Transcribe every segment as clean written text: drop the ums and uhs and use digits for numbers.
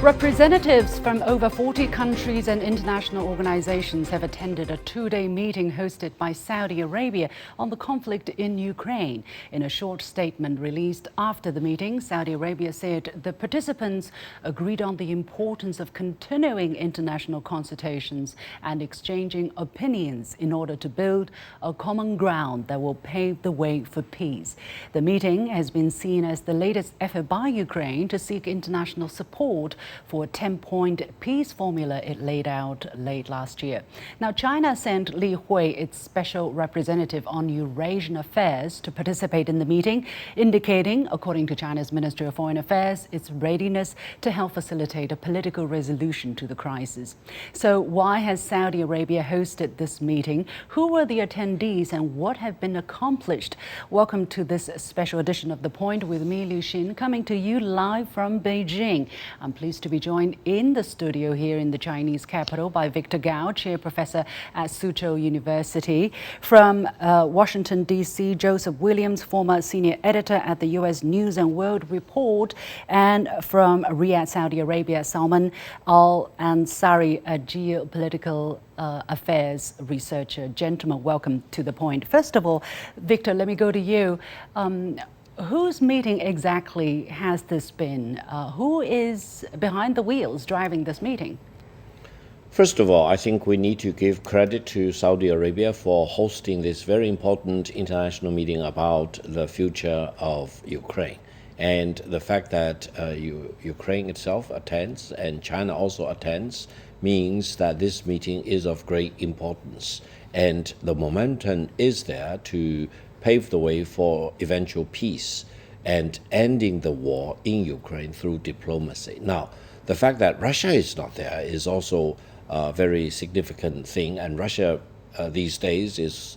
Representatives from over 40 countries and international organizations have attended a two-day meeting hosted by Saudi Arabia on the conflict in Ukraine. In a short statement released after the meeting, Saudi Arabia said the participants agreed on the importance of continuing international consultations and exchanging opinions in order to build a common ground that will pave the way for peace. The meeting has been seen as the latest effort by Ukraine to seek international support for a 10-point peace formula it laid out late last year. Now, China sent Li Hui, its special representative on Eurasian affairs, to participate in the meeting, indicating, according to China's Ministry of Foreign Affairs, its readiness to help facilitate a political resolution to the crisis. So why has Saudi Arabia hosted this meeting? Who were the attendees and what have been accomplished? Welcome to this special edition of The Point with me, Liu Xin, coming to you live from Beijing. I'm pleased to be joined in the studio here in the Chinese capital by Victor Gao, Chair Professor at Soochow University. From Washington, D.C., Joseph Williams, former Senior Editor at the U.S. News and World Report. And from Riyadh, Saudi Arabia, Salman Al-Ansari, a geopolitical affairs researcher. Gentlemen, welcome to The Point. First of all, Victor, let me go to you. Whose meeting exactly has this been? Who is behind the wheels driving this meeting? First of all, I think we need to give credit to Saudi Arabia for hosting this very important international meeting about the future of Ukraine. And the fact that Ukraine itself attends and China also attends means that this meeting is of great importance. And the momentum is there to pave the way for eventual peace and ending the war in Ukraine through diplomacy. Now, the fact that Russia is not there is also a very significant thing, and Russia these days is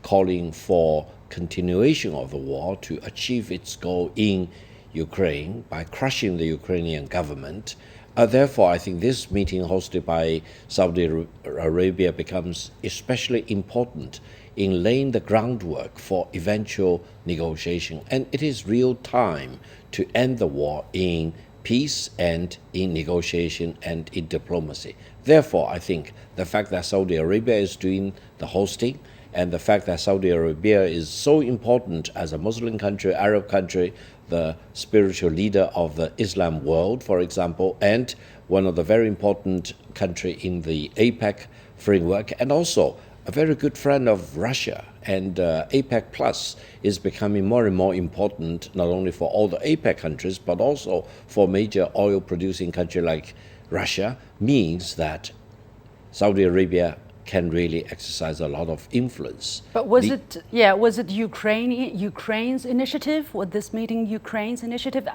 calling for continuation of the war to achieve its goal in Ukraine by crushing the Ukrainian government. Therefore, I think this meeting hosted by Saudi Arabia becomes especially important in laying the groundwork for eventual negotiation. And it is real time to end the war in peace and in negotiation and in diplomacy. Therefore, I think the fact that Saudi Arabia is doing the hosting and the fact that Saudi Arabia is so important as a Muslim country, Arab country, the spiritual leader of the Islam world, for example, and one of the very important country in the APEC framework, and also a very good friend of Russia. And APEC Plus is becoming more and more important, not only for all the APEC countries, but also for major oil-producing countries like Russia, means that Saudi Arabia can really exercise a lot of influence. But was it Ukraine's initiative? Was this meeting Ukraine's initiative?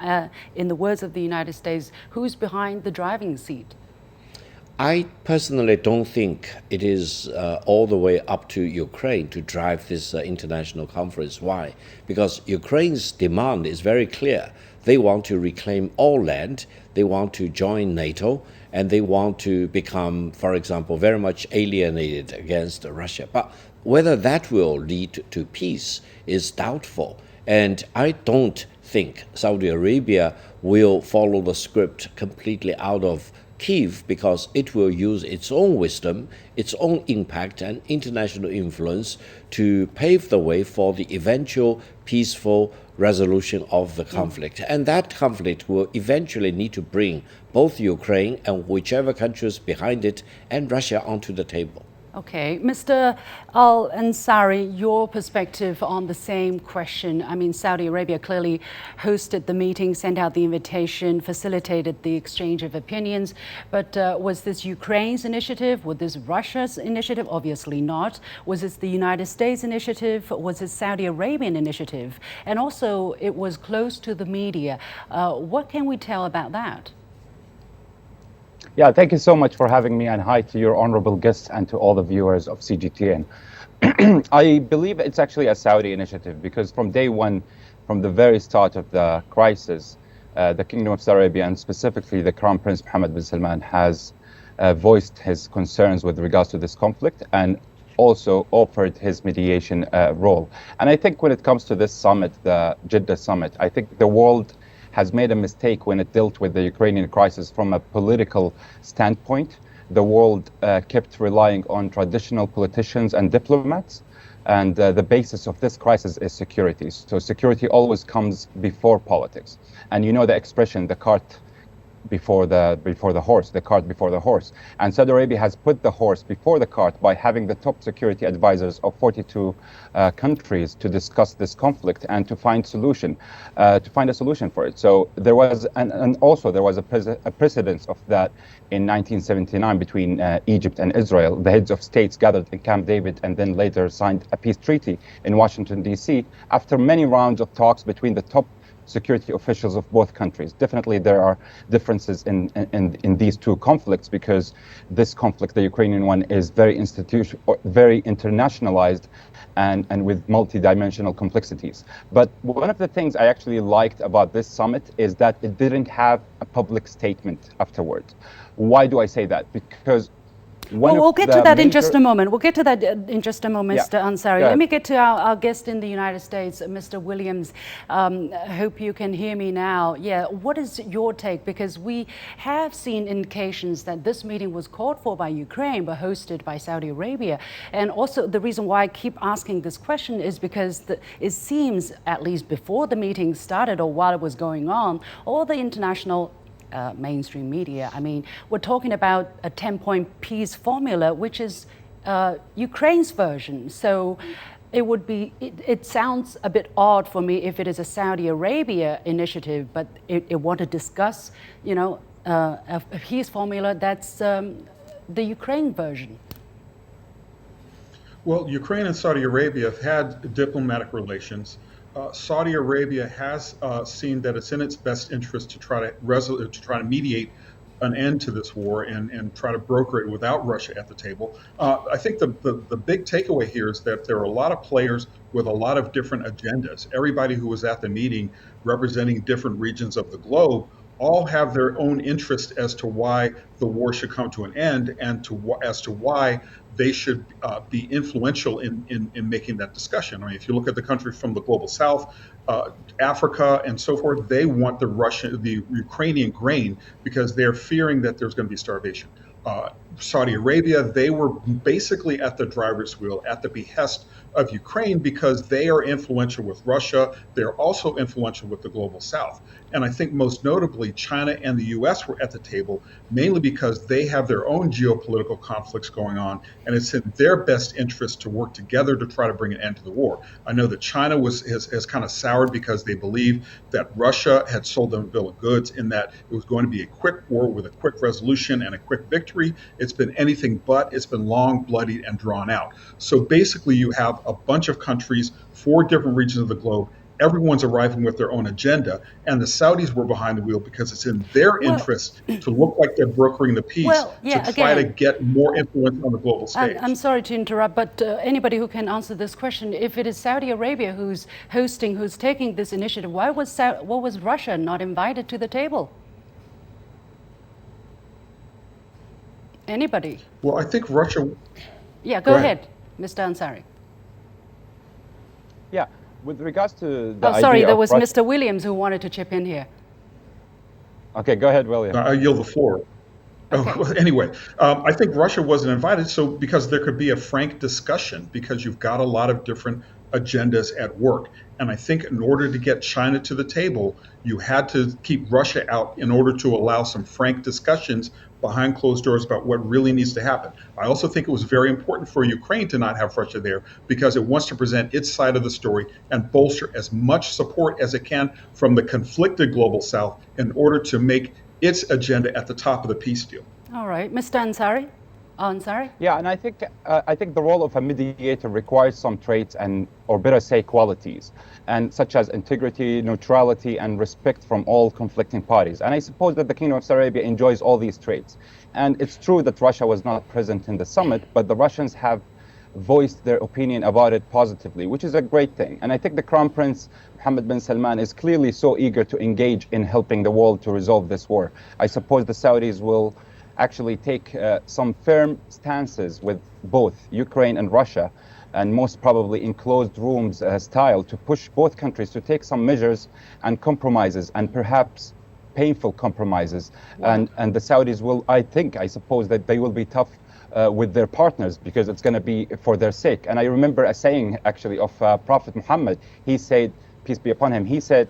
In the words of the United States, who's behind the driving seat? I personally don't think it is all the way up to Ukraine to drive this international conference. Why? Because Ukraine's demand is very clear. They want to reclaim all land, they want to join NATO, and they want to become, for example, very much alienated against Russia. But whether that will lead to peace is doubtful. And I don't think Saudi Arabia will follow the script completely out of Kyiv, because it will use its own wisdom, its own impact and international influence to pave the way for the eventual peaceful resolution of the conflict. And that conflict will eventually need to bring both Ukraine and whichever countries behind it and Russia onto the table. Okay, Mr. Al-Ansari, your perspective on the same question. I mean, Saudi Arabia clearly hosted the meeting, sent out the invitation, facilitated the exchange of opinions. But was this Ukraine's initiative? Was this Russia's initiative? Obviously not. Was this the United States initiative? Was it Saudi Arabian initiative? And also, it was close to the media. What can we tell about that? Yeah, thank you so much for having me, and hi to your honorable guests and to all the viewers of CGTN. I believe it's actually a Saudi initiative because from day one, from the very start of the crisis, the Kingdom of Saudi Arabia and specifically the Crown Prince Mohammed bin Salman has voiced his concerns with regards to this conflict and also offered his mediation role. And I think when it comes to this summit, the Jeddah summit, I think the world has made a mistake when it dealt with the Ukrainian crisis from a political standpoint. The world kept relying on traditional politicians and diplomats, and the basis of this crisis is security. So security always comes before politics. And you know the expression, the cart before the horse, the cart before the horse. And Saudi Arabia has put the horse before the cart by having the top security advisors of 42 countries to discuss this conflict and to find a solution for it. So there was, and also there was a precedence of that in 1979 between Egypt and Israel. The heads of states gathered in Camp David and then later signed a peace treaty in Washington, D.C. after many rounds of talks between the top security officials of both countries. Definitely there are differences in these two conflicts, because this conflict, the Ukrainian one, is very internationalized and with multidimensional complexities. But one of the things I actually liked about this summit is that it didn't have a public statement afterwards. Why do I say that? Because we'll get to that in just a moment. We'll get to that in just a moment, Mr. Ansari. Yeah. Let me get to our guest in the United States, Mr. Williams. Hope you can hear me now. Yeah, what is your take? Because we have seen indications that this meeting was called for by Ukraine, but hosted by Saudi Arabia. And also the reason why I keep asking this question is because it seems, at least before the meeting started or while it was going on, all the international mainstream media, I mean, we're talking about a 10-point peace formula, which is Ukraine's version. So it sounds a bit odd for me if it is a Saudi Arabia initiative, but it want to discuss, a peace formula that's the Ukraine version. Well, Ukraine and Saudi Arabia have had diplomatic relations. Saudi Arabia has seen that it's in its best interest to try to mediate an end to this war and try to broker it without Russia at the table. I think the big takeaway here is that there are a lot of players with a lot of different agendas. Everybody who was at the meeting representing different regions of the globe all have their own interest as to why the war should come to an end and as to why they should be influential in making that discussion. I mean, if you look at the countries from the global south, Africa and so forth, they want the Ukrainian grain because they're fearing that there's going to be starvation. Saudi Arabia, they were basically at the driver's wheel at the behest of Ukraine because they are influential with Russia. They're also influential with the global south. And I think most notably, China and the US were at the table, mainly because they have their own geopolitical conflicts going on, and it's in their best interest to work together to try to bring an end to the war. I know that China has kind of soured because they believe that Russia had sold them a bill of goods in that it was going to be a quick war with a quick resolution and a quick victory. It's been anything but. It's been long, bloodied, and drawn out. So basically, you have a bunch of countries, 4 different regions of the globe. Everyone's arriving with their own agenda, and the Saudis were behind the wheel because it's in their interest to look like they're brokering the peace to try to get more influence on the global stage. I'm sorry to interrupt, but anybody who can answer this question, if it is Saudi Arabia who's hosting, who's taking this initiative, why was Russia not invited to the table? Anybody? Well, I think Russia... Yeah, go ahead, Mr. Ansari. Yeah, with regards to the sorry, idea there was Russia... Mr. Williams who wanted to chip in here. Okay, go ahead, William. I yield the floor. Okay. Anyway, I think Russia wasn't invited, because there could be a frank discussion, because you've got a lot of different agendas at work. And I think in order to get China to the table, you had to keep Russia out in order to allow some frank discussions behind closed doors about what really needs to happen. I also think it was very important for Ukraine to not have Russia there because it wants to present its side of the story and bolster as much support as it can from the conflicted global south in order to make its agenda at the top of the peace deal. All right, Mr. Ansari. Ansari? Yeah, and I think the role of a mediator requires some traits or better say qualities, and such as integrity, neutrality, and respect from all conflicting parties. And I suppose that the Kingdom of Saudi Arabia enjoys all these traits. And it's true that Russia was not present in the summit, but the Russians have voiced their opinion about it positively, which is a great thing. And I think the Crown Prince Mohammed bin Salman is clearly so eager to engage in helping the world to resolve this war. I suppose the Saudis will actually take some firm stances with both Ukraine and Russia and most probably in closed rooms style, to push both countries to take some measures and compromises, and perhaps painful compromises. Wow. And the Saudis will, I suppose that they will be tough with their partners, because it's going to be for their sake. And I remember a saying actually of Prophet Muhammad. He said, peace be upon him, he said,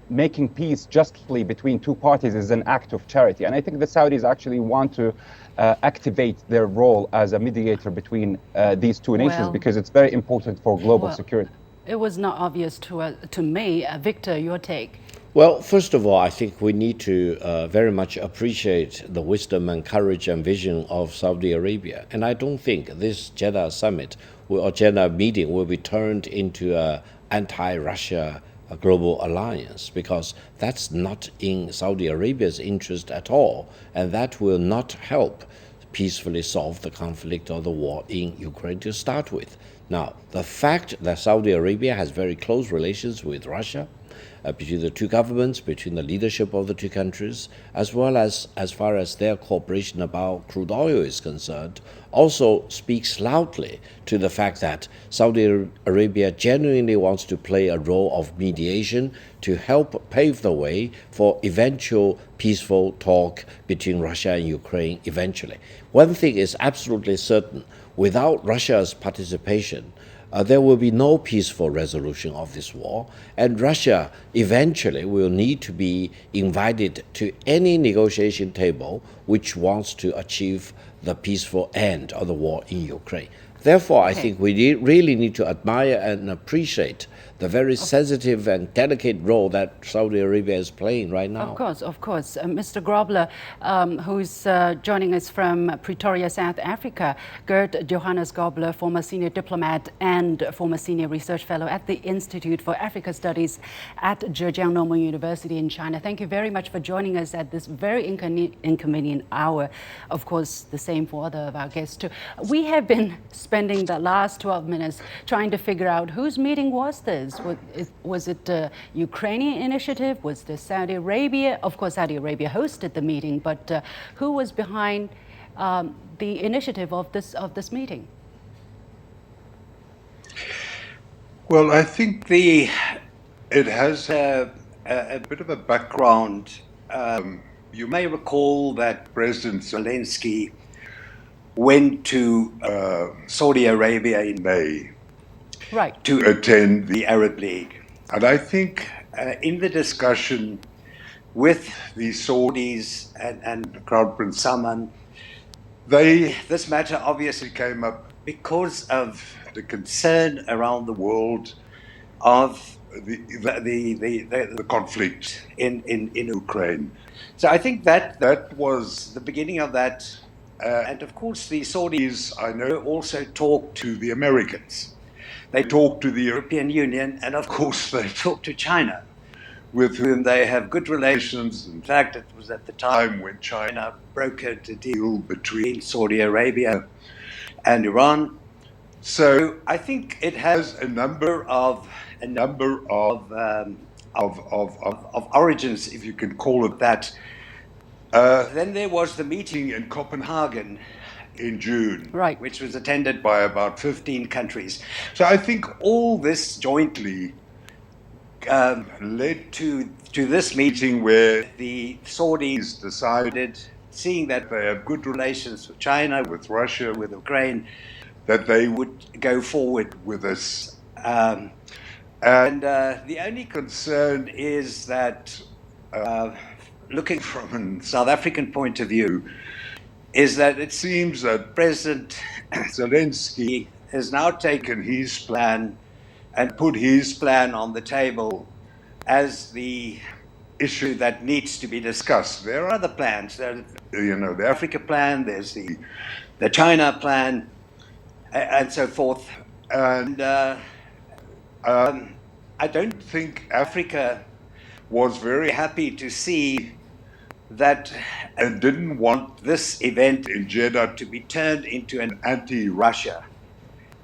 making peace justly between two parties is an act of charity. And I think the Saudis actually want to activate their role as a mediator between these two nations, because it's very important for global security. It was not obvious to me. Victor, your take? Well, first of all, I think we need to very much appreciate the wisdom and courage and vision of Saudi Arabia. And I don't think this Jeddah summit or Jeddah meeting will be turned into an anti-Russia global alliance, because that's not in Saudi Arabia's interest at all, and that will not help peacefully solve the conflict or the war in Ukraine to start with. Now, the fact that Saudi Arabia has very close relations with Russia, between the two governments, between the leadership of the two countries, as well as far as their cooperation about crude oil is concerned, also speaks loudly to the fact that Saudi Arabia genuinely wants to play a role of mediation to help pave the way for eventual peaceful talk between Russia and Ukraine eventually. One thing is absolutely certain: without Russia's participation, there will be no peaceful resolution of this war, and Russia eventually will need to be invited to any negotiation table which wants to achieve the peaceful end of the war in Ukraine. Therefore, I think we really need to admire and appreciate the very sensitive and delicate role that Saudi Arabia is playing right now. Of course. Mr. Grobler, who's joining us from Pretoria, South Africa, Gert Johannes Grobler, former senior diplomat and former senior research fellow at the Institute for Africa Studies at Zhejiang Normal University in China. Thank you very much for joining us at this very inconvenient hour. Of course, the same for other of our guests too. We have been spending the last 12 minutes trying to figure out whose meeting was this. Was it a Ukrainian initiative? Was this Saudi Arabia? Of course, Saudi Arabia hosted the meeting, but who was behind the initiative of this meeting? Well, I think it has a bit of a background. You may recall that President Zelensky went to Saudi Arabia in May to attend the Arab League. And I think in the discussion with the Saudis and Crown Prince Salman, this matter obviously came up because of the concern around the world of the conflict in Ukraine. So I think that was the beginning of that. And of course, the Saudis, I know, also talked to the Americans. They talked to the European Union, and of course, they talked to China, with whom they have good relations. In fact, it was at the time when China brokered a deal between Saudi Arabia and Iran. So I think it has a number of origins, if you can call it that. Then there was the meeting in Copenhagen in June, which was attended by about 15 countries. So I think all this jointly led to this meeting where the Saudis decided, seeing that they have good relations with China, with Russia, with Ukraine, that they would go forward with this. And the only concern is that, looking from a South African point of view, is that it seems that President Zelensky has now taken his plan and put his plan on the table as the issue that needs to be discussed. There are other plans. There's, the Africa plan, there's the China plan, and so forth. And I don't think Africa was very happy to see that and didn't want this event in Jeddah to be turned into an anti-Russia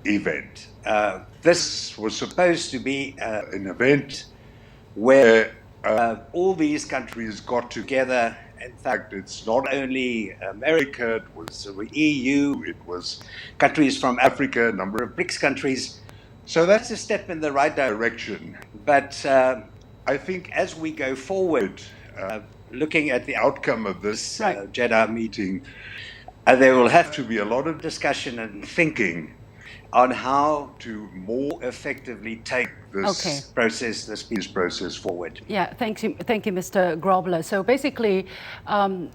event. This was supposed to be an event where all these countries got together in fact, it's not only America, it was the EU, it was countries from Africa, a number of BRICS countries. So that's a step in the right direction. But I think as we go forward, looking at the outcome of this Jeddah meeting, there will have to be a lot of discussion and thinking on how to more effectively take this process, this peace process forward. Yeah, thank you, Mr. Grobler. So basically,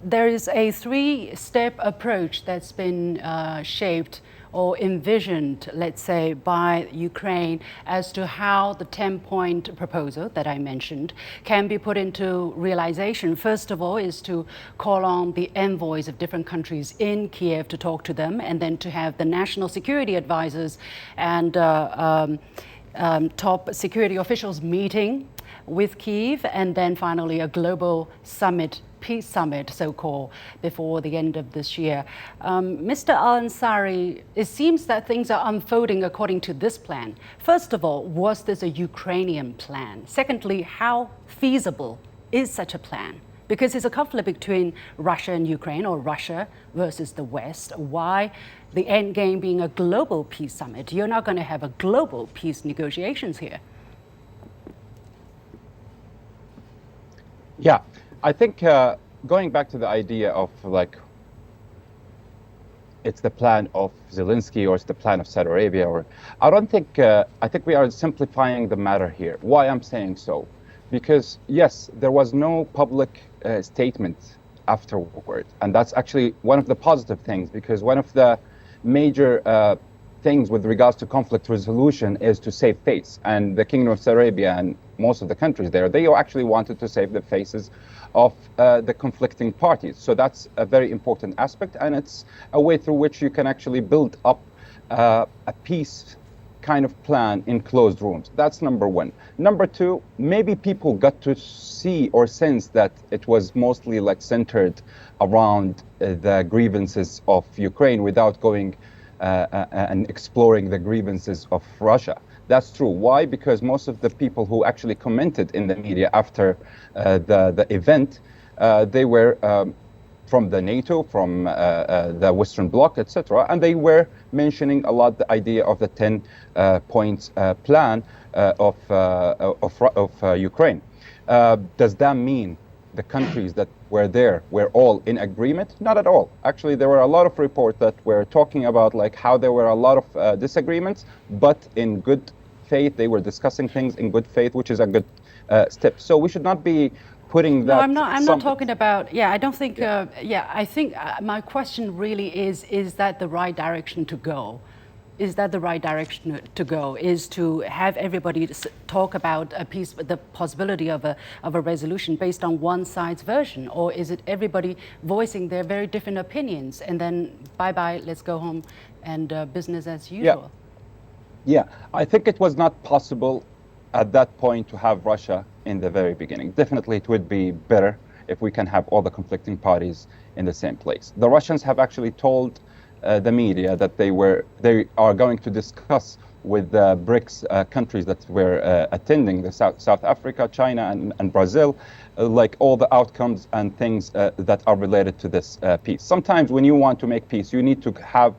there is a three-step approach that's been shaped or envisioned, let's say, by Ukraine as to how the 10-point proposal that I mentioned can be put into realization. First of all is to call on the envoys of different countries in Kiev to talk to them, and then to have the national security advisors and top security officials meeting with Kyiv, and then finally a global summit, peace summit, so-called, before the end of this year. Mr. Al-Ansari, it seems that things are unfolding according to this plan. First of all, was this a Ukrainian plan? Secondly, how feasible is such a plan? Because it's a conflict between Russia and Ukraine, or Russia versus the West. Why the end game being a global peace summit? You're not going to have a global peace negotiations here. Yeah, I think going back to the idea of like, it's the plan of Zelensky or it's the plan of Saudi Arabia, or I don't think, I think we are simplifying the matter here. Why I'm saying so? Because yes, there was no public statement afterward. And that's actually one of the positive things, because one of the major things with regards to conflict resolution is to save face. And the Kingdom of Saudi Arabia and most of the countries there, they actually wanted to save the faces of the conflicting parties. So that's a very important aspect, and it's a way through which you can actually build up a peace kind of plan in closed rooms. That's number one. Number two, maybe people got to see or sense that it was mostly like centered around the grievances of Ukraine without going and exploring the grievances of Russia. That's true. Why? Because most of the people who actually commented in the media after the event, they were from the NATO, from the Western Bloc, etc., and they were mentioning a lot the idea of the 10 points plan of Ukraine. Does that mean the countries that were there were all in agreement? Not at all. Actually, there were a lot of reports that were talking about like how there were a lot of disagreements, but in good faith, they were discussing things in good faith, which is a good step. So we should not be putting that. No, I'm not talking about. Yeah, I don't think. I think my question really is that the right direction to go? Is that the right direction to go? Is to have everybody talk about a peace, the possibility of a resolution based on one side's version, or is it everybody voicing their very different opinions and then bye, let's go home and business as usual? Yeah, I think it was not possible at that point to have Russia in the very beginning. Definitely, it would be better if we can have all the conflicting parties in the same place. The Russians have actually told the media that they are going to discuss with the BRICS countries that were attending, the South Africa, China, and Brazil, like all the outcomes and things that are related to this peace. Sometimes when you want to make peace, you need to have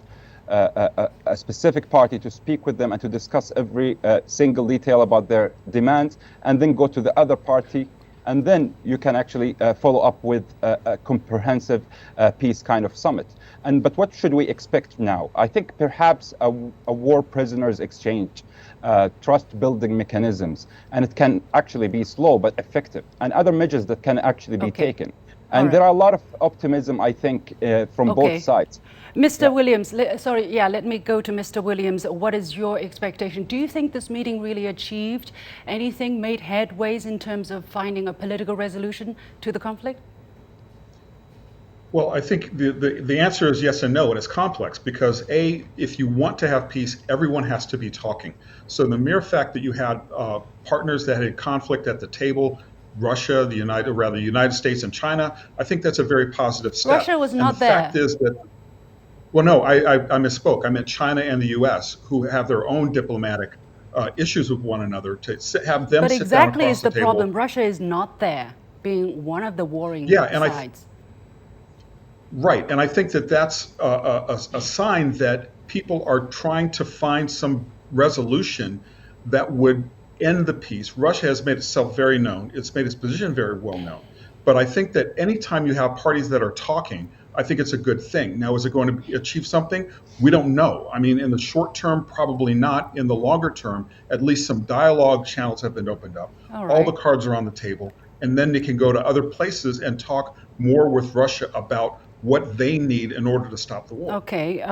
a specific party to speak with them and to discuss every single detail about their demands, and then go to the other party, and then you can actually follow up with a comprehensive peace kind of summit. But what should we expect now? I think perhaps a war prisoners exchange, trust building mechanisms, and it can actually be slow but effective, and other measures that can actually be taken. And there are a lot of optimism, I think, from both sides. Mr. Williams, let me go to Mr. Williams. What is your expectation? Do you think this meeting really achieved anything, made headways in terms of finding a political resolution to the conflict? Well, I think the answer is yes and no, and it's complex because if you want to have peace, everyone has to be talking. So the mere fact that you had partners that had conflict at the table, Russia, the United States and China, I think that's a very positive step. Russia was not there. The fact is that, well, no, I misspoke. I meant China and the U.S., who have their own diplomatic issues with one another, to have them sit down across the table. But exactly is the problem. Russia is not there, being one of the warring sides. Right, and I think that that's a sign that people are trying to find some resolution that would end the peace. Russia has made itself very known. It's made its position very well known. But I think that anytime you have parties that are talking, I think it's a good thing. Now, is it going to achieve something? We don't know. I mean, in the short term, probably not. In the longer term, at least some dialogue channels have been opened up. All the cards are on the table. And then they can go to other places and talk more with Russia about what they need in order to stop the war. Okay.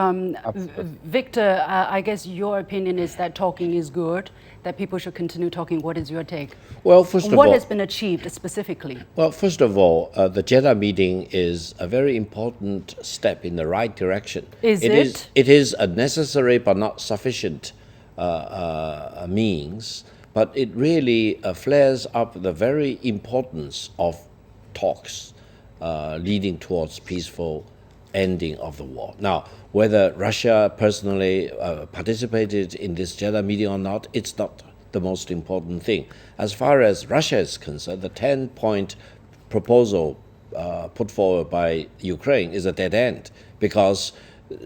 Victor, I guess your opinion is that talking is good, that people should continue talking. What is your take? Well, first of all, what has been achieved specifically? Well, first of all, the Jeddah meeting is a very important step in the right direction. Is it? It is a necessary but not sufficient means, but it really flares up the very importance of talks leading towards peaceful ending of the war. Now, whether Russia personally participated in this Jeddah meeting or not, it's not the most important thing. As far as Russia is concerned, the 10-point proposal put forward by Ukraine is a dead end, because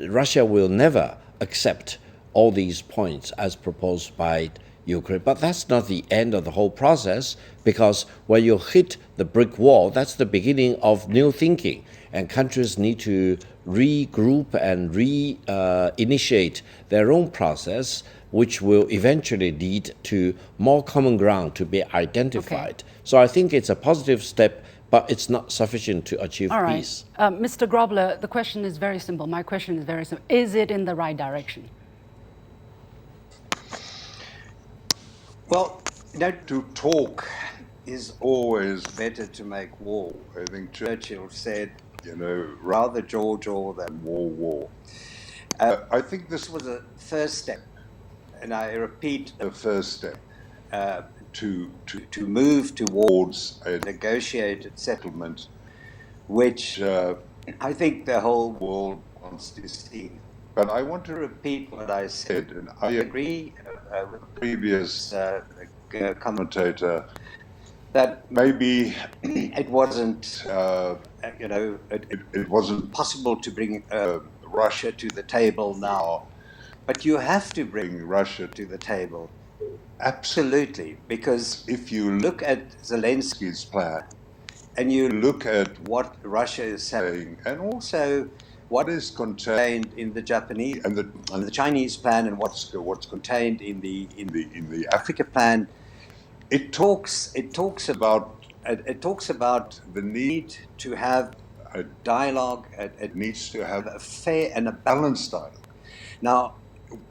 Russia will never accept all these points as proposed by Ukraine. But that's not the end of the whole process, because when you hit the brick wall, that's the beginning of new thinking, and countries need to regroup and reinitiate their own process, which will eventually lead to more common ground to be identified. Okay. So I think it's a positive step, but it's not sufficient to achieve peace. Mr. Grobler, the question is very simple. My question is very simple. Is it in the right direction? Well, to talk is always better to make war. I think Churchill said, rather jaw than war. I think this was a first step, and I repeat, a first step to move towards a negotiated settlement, which I think the whole world wants to see. But I want to repeat what I said, and I agree with the previous commentator that maybe it wasn't, it wasn't possible to bring Russia to the table now, but you have to bring Russia to the table. Absolutely, because if you look at Zelensky's plan, and you look at what Russia is saying, and also what is contained in the Japanese and the Chinese plan, and what's contained in the Africa plan, it talks about the need to have a dialogue. It needs to have a fair and a balanced dialogue. Now,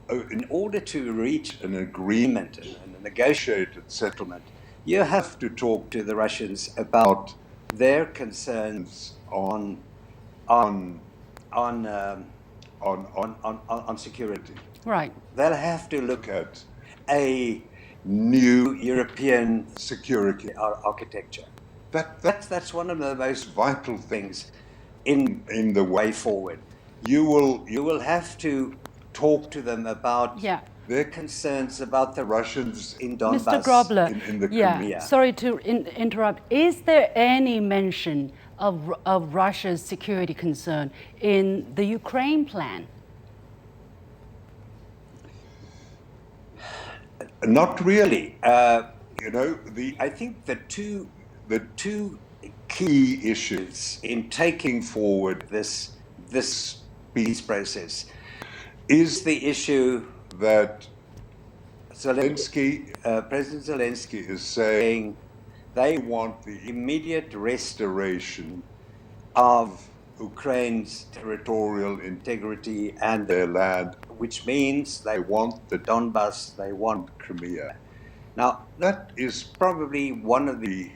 in order to reach an agreement and a negotiated settlement, you have to talk to the Russians about their concerns on security. Right. They'll have to look at a new European security architecture. That's one of the most vital things in the way forward. You will have to talk to them about their concerns about the Russians in Donbass, Mr. Grobler, in the Crimea. Sorry to interrupt. Is there any mention of Russia's security concern in the Ukraine plan? Not really. I think the two key issues in taking forward this peace process is the issue that President Zelensky is saying they want the immediate restoration of Ukraine's territorial integrity and their land, which means they want the Donbass, they want Crimea. Now, that is probably one of the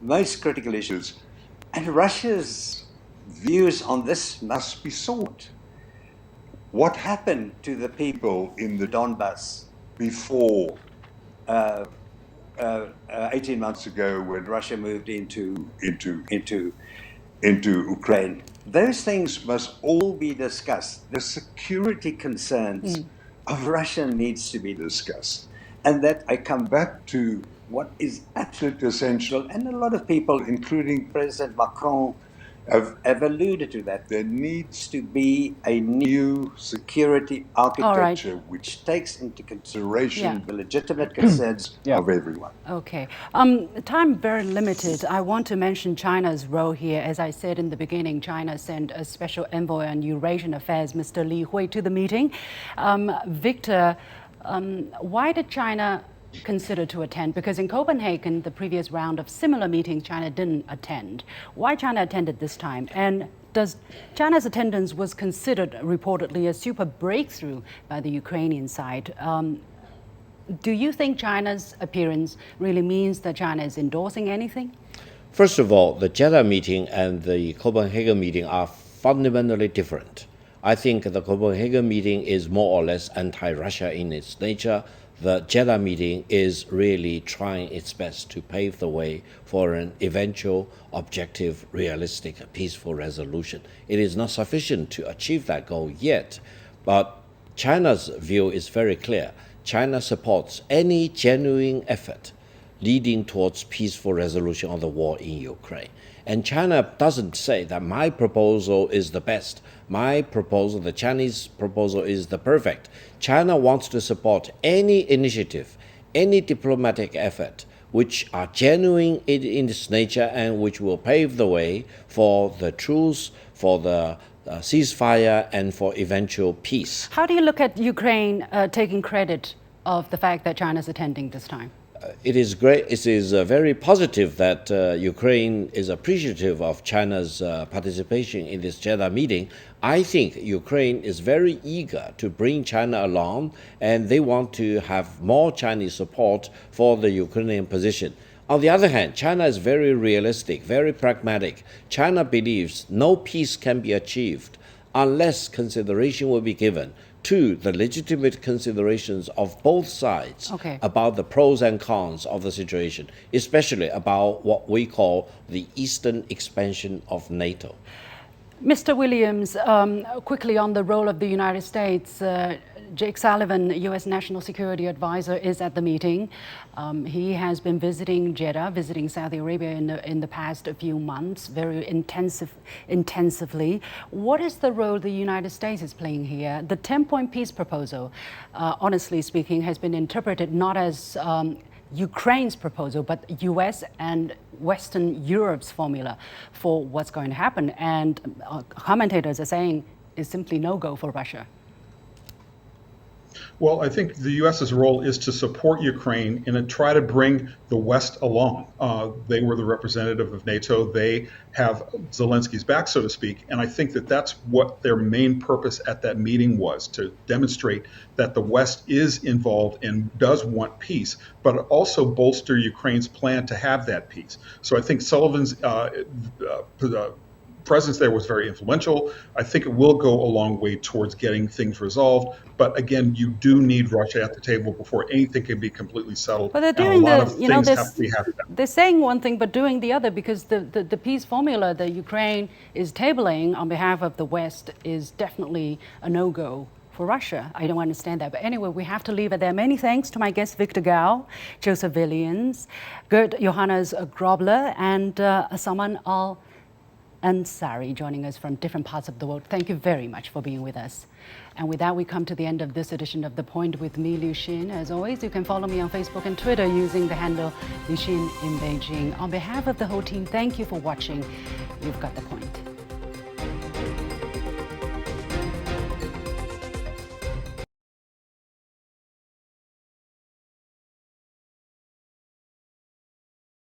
most critical issues, and Russia's views on this must be sought. What happened to the people in the Donbass before 18 months ago, when Russia moved into Ukraine? Those things must all be discussed. The security concerns of Russia needs to be discussed. And that I come back to what is absolutely essential, and a lot of people, including President Macron, have alluded to that. There needs to be a new security architecture which takes into consideration the legitimate concerns of everyone. Okay. Time very limited. I want to mention China's role here. As I said in the beginning, China sent a special envoy on Eurasian affairs, Mr. Li Hui, to the meeting. Victor, why did China consider to attend? Because in Copenhagen, the previous round of similar meetings, China didn't attend. Why China attended this time? And does China's attendance was considered reportedly a super breakthrough by the Ukrainian side? Do you think China's appearance really means that China is endorsing anything? First of all, the Jeddah meeting and the Copenhagen meeting are fundamentally different. I think the Copenhagen meeting is more or less anti-Russia in its nature. The Jeddah meeting is really trying its best to pave the way for an eventual, objective, realistic, peaceful resolution. It is not sufficient to achieve that goal yet, but China's view is very clear. China supports any genuine effort leading towards peaceful resolution of the war in Ukraine. And China doesn't say that my proposal is the best. My proposal, the Chinese proposal, is the perfect. China wants to support any initiative, any diplomatic effort which are genuine in its nature and which will pave the way for the truce, for the ceasefire, and for eventual peace. How do you look at Ukraine taking credit of the fact that China is attending this time? It is great. It is very positive that Ukraine is appreciative of China's participation in this Jeddah meeting. I think Ukraine is very eager to bring China along, and they want to have more Chinese support for the Ukrainian position. On the other hand, China is very realistic, very pragmatic. China believes no peace can be achieved unless consideration will be given to the legitimate considerations of both sides about the pros and cons of the situation, especially about what we call the eastern expansion of NATO. Mr. Williams, quickly on the role of the United States, Jake Sullivan, U.S. National Security Advisor, is at the meeting. He has been visiting Jeddah, visiting Saudi Arabia in the past few months, very intensively. What is the role the United States is playing here? The 10-point peace proposal, honestly speaking, has been interpreted not as Ukraine's proposal, but U.S. and Western Europe's formula for what's going to happen. And commentators are saying it's simply no-go for Russia. Well, I think the U.S.'s role is to support Ukraine and to try to bring the West along. They were the representative of NATO. They have Zelensky's back, so to speak. And I think that that's what their main purpose at that meeting was, to demonstrate that the West is involved and does want peace, but also bolster Ukraine's plan to have that peace. So I think Sullivan's presence there was very influential. I think it will go a long way towards getting things resolved. But again, you do need Russia at the table before anything can be completely settled. But they're doing they're saying one thing but doing the other, because the peace formula that Ukraine is tabling on behalf of the West is definitely a no-go for Russia. I don't understand that. But anyway, we have to leave it there. Many thanks to my guests, Victor Gao, Joseph Williams, Gert, Johannes, Grobler, and Salman Al-Ansari, joining us from different parts of the world. Thank you very much for being with us. And with that, we come to the end of this edition of The Point with me, Liu Xin. As always, you can follow me on Facebook and Twitter using the handle Liu Xin in Beijing. On behalf of the whole team, thank you for watching. You've got The Point.